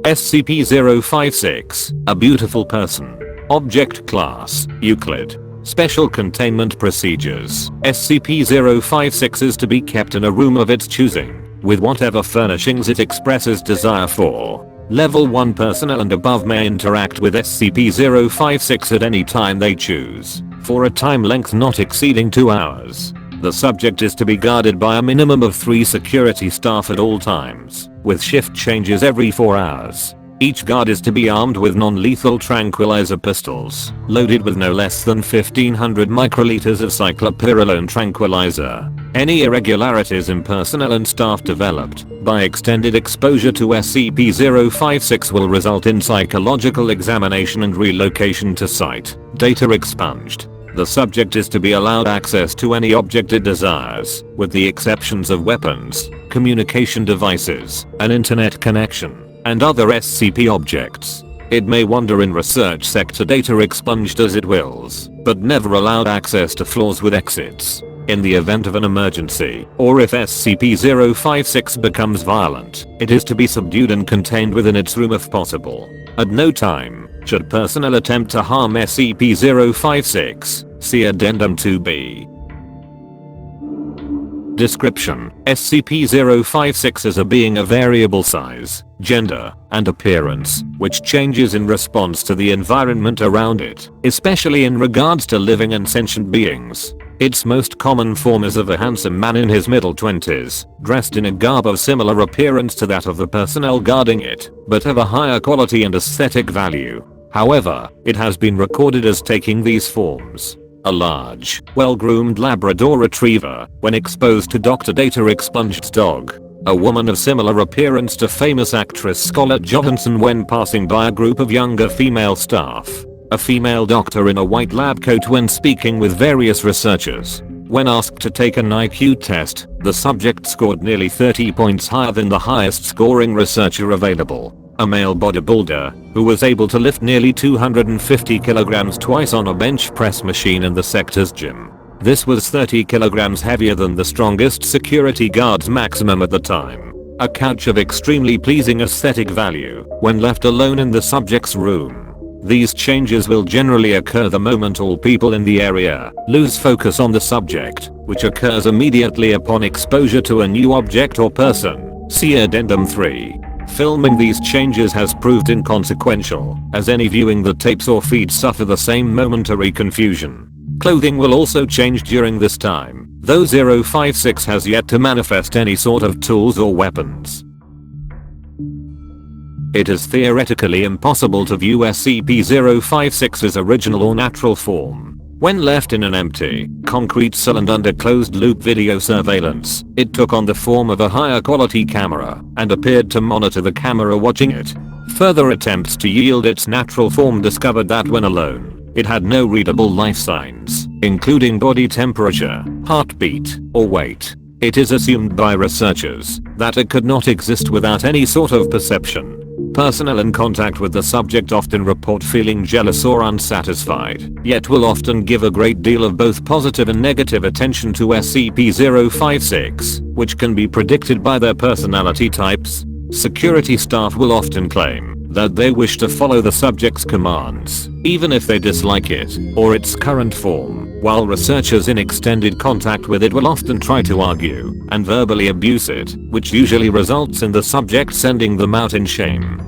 SCP-056, a beautiful person. Object Class, Euclid. Special Containment Procedures. SCP-056 is to be kept in a room of its choosing, with whatever furnishings it expresses desire for. Level 1 personnel and above may interact with SCP-056 at any time they choose, for a time length not exceeding 2 hours. The subject is to be guarded by a minimum of 3 security staff at all times, with shift changes every 4 hours. Each guard is to be armed with non-lethal tranquilizer pistols, loaded with no less than 1500 microliters of cyclopyrrolone tranquilizer. Any irregularities in personnel and staff developed by extended exposure to SCP-056 will result in psychological examination and relocation to site. Data expunged. The subject is to be allowed access to any object it desires, with the exceptions of weapons, communication devices, an internet connection, and other SCP objects. It may wander in research sector data expunged as it wills, but never allowed access to floors with exits. In the event of an emergency, or if SCP-056 becomes violent, it is to be subdued and contained within its room if possible. At no time should personnel attempt to harm SCP-056. See Addendum 2B. Description: SCP-056 is a being of variable size, gender, and appearance, which changes in response to the environment around it, especially in regards to living and sentient beings. Its most common form is of a handsome man in his middle 20s, dressed in a garb of similar appearance to that of the personnel guarding it, but of a higher quality and aesthetic value. However, it has been recorded as taking these forms. A large, well-groomed Labrador Retriever, when exposed to Dr. Data Expunged's dog. A woman of similar appearance to famous actress Scarlett Johansson when passing by a group of younger female staff. A female doctor in a white lab coat when speaking with various researchers. When asked to take an IQ test, the subject scored nearly 30 points higher than the highest scoring researcher available. A male bodybuilder, who was able to lift nearly 250 kilograms twice on a bench press machine in the sector's gym. This was 30 kilograms heavier than the strongest security guard's maximum at the time. A couch of extremely pleasing aesthetic value, when left alone in the subject's room. These changes will generally occur the moment all people in the area lose focus on the subject, which occurs immediately upon exposure to a new object or person. See Addendum 3. Filming these changes has proved inconsequential, as any viewing the tapes or feeds suffer the same momentary confusion. Clothing will also change during this time, though 056 has yet to manifest any sort of tools or weapons. It is theoretically impossible to view SCP-056's original or natural form. When left in an empty, concrete cell and under closed-loop video surveillance, it took on the form of a higher quality camera, and appeared to monitor the camera watching it. Further attempts to yield its natural form discovered that when alone, it had no readable life signs, including body temperature, heartbeat, or weight. It is assumed by researchers that it could not exist without any sort of perception. Personnel in contact with the subject often report feeling jealous or unsatisfied, yet will often give a great deal of both positive and negative attention to SCP-056, which can be predicted by their personality types. Security staff will often claim that they wish to follow the subject's commands, even if they dislike it or its current form, while researchers in extended contact with it will often try to argue and verbally abuse it, which usually results in the subject sending them out in shame.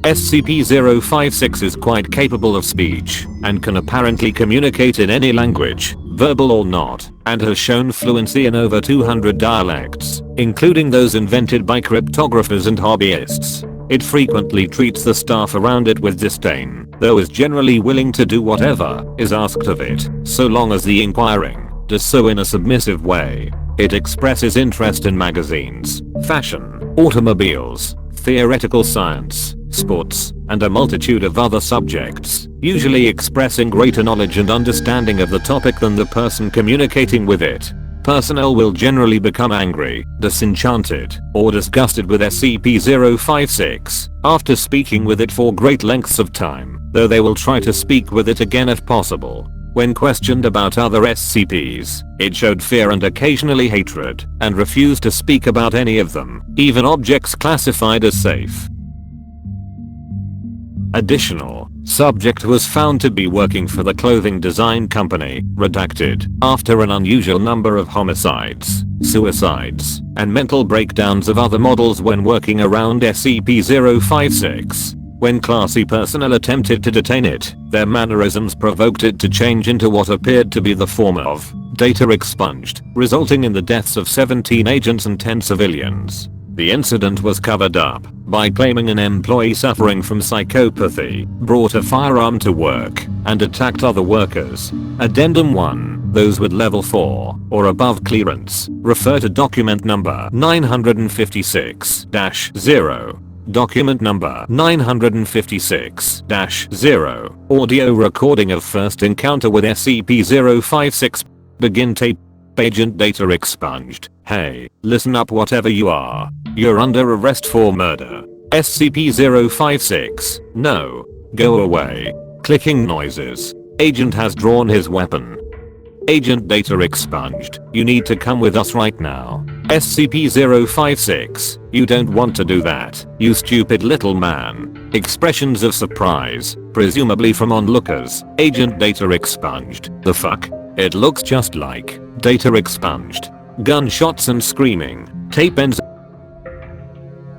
SCP-056 is quite capable of speech, and can apparently communicate in any language, verbal or not, and has shown fluency in over 200 dialects, including those invented by cryptographers and hobbyists. It frequently treats the staff around it with disdain, though is generally willing to do whatever is asked of it, so long as the inquiring does so in a submissive way. It expresses interest in magazines, fashion, automobiles, theoretical science, sports, and a multitude of other subjects, usually expressing greater knowledge and understanding of the topic than the person communicating with it. Personnel will generally become angry, disenchanted, or disgusted with SCP-056 after speaking with it for great lengths of time, though they will try to speak with it again if possible. When questioned about other SCPs, it showed fear and occasionally hatred, and refused to speak about any of them, even objects classified as safe. Additional, subject was found to be working for the clothing design company, redacted, after an unusual number of homicides, suicides, and mental breakdowns of other models when working around SCP-056. When classy personnel attempted to detain it, their mannerisms provoked it to change into what appeared to be the form of data expunged, resulting in the deaths of 17 agents and 10 civilians. The incident was covered up by claiming an employee suffering from psychopathy brought a firearm to work and attacked other workers. Addendum 1. Those with level 4 or above clearance refer to document number 956-0. Document number 956-0. Audio recording of first encounter with SCP-056. Begin tape. Agent data expunged. Hey, listen up whatever you are. You're under arrest for murder. SCP-056. No. Go away. Clicking noises. Agent has drawn his weapon. Agent data expunged. You need to come with us right now. SCP-056. You don't want to do that, you stupid little man. Expressions of surprise, presumably from onlookers. Agent data expunged. The fuck? It looks just like data expunged. Gunshots and screaming. Tape ends.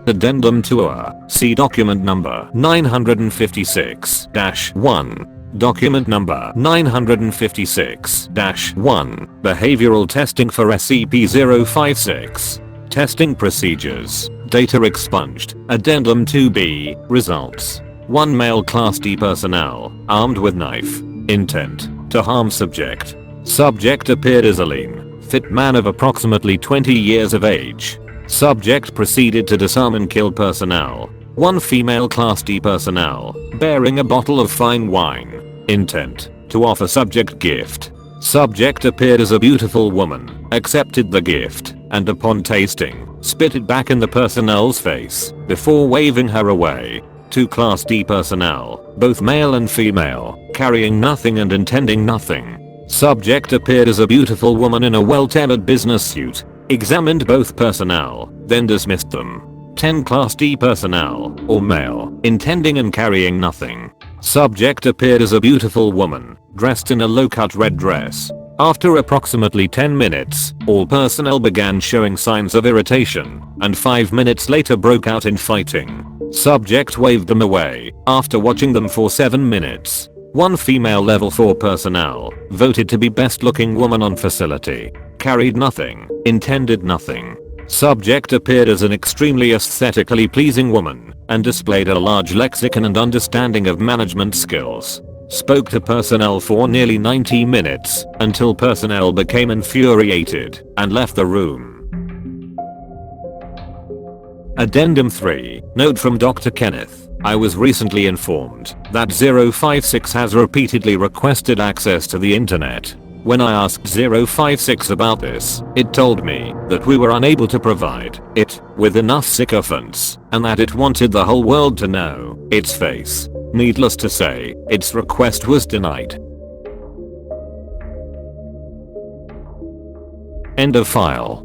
Addendum 2. See document number 956-1. Document number 956-1. Behavioral testing for SCP-056. Testing procedures. Data expunged. Addendum 2B. Results. 1 male Class D personnel, armed with knife. Intent to harm subject. Subject appeared as a lean, fit man of approximately 20 years of age. Subject proceeded to disarm and kill personnel. 1 female Class D personnel, bearing a bottle of fine wine. Intent to offer subject gift. Subject appeared as a beautiful woman, accepted the gift, and upon tasting, spit it back in the personnel's face, before waving her away. 2 Class D personnel, both male and female, carrying nothing and intending nothing. Subject appeared as a beautiful woman in a well-tailored business suit, examined both personnel, then dismissed them. 10 Class D personnel, all male, intending and carrying nothing. Subject appeared as a beautiful woman, dressed in a low-cut red dress. After approximately 10 minutes, all personnel began showing signs of irritation, and 5 minutes later broke out in fighting. Subject waved them away, after watching them for 7 minutes. 1 female level 4 personnel, voted to be best looking woman on facility. Carried nothing, intended nothing. Subject appeared as an extremely aesthetically pleasing woman, and displayed a large lexicon and understanding of management skills. Spoke to personnel for nearly 90 minutes, until personnel became infuriated, and left the room. Addendum 3. Note from Dr. Kenneth. I was recently informed that 056 has repeatedly requested access to the internet. When I asked 056 about this, it told me that we were unable to provide it with enough sycophants, and that it wanted the whole world to know its face. Needless to say, its request was denied. End of file.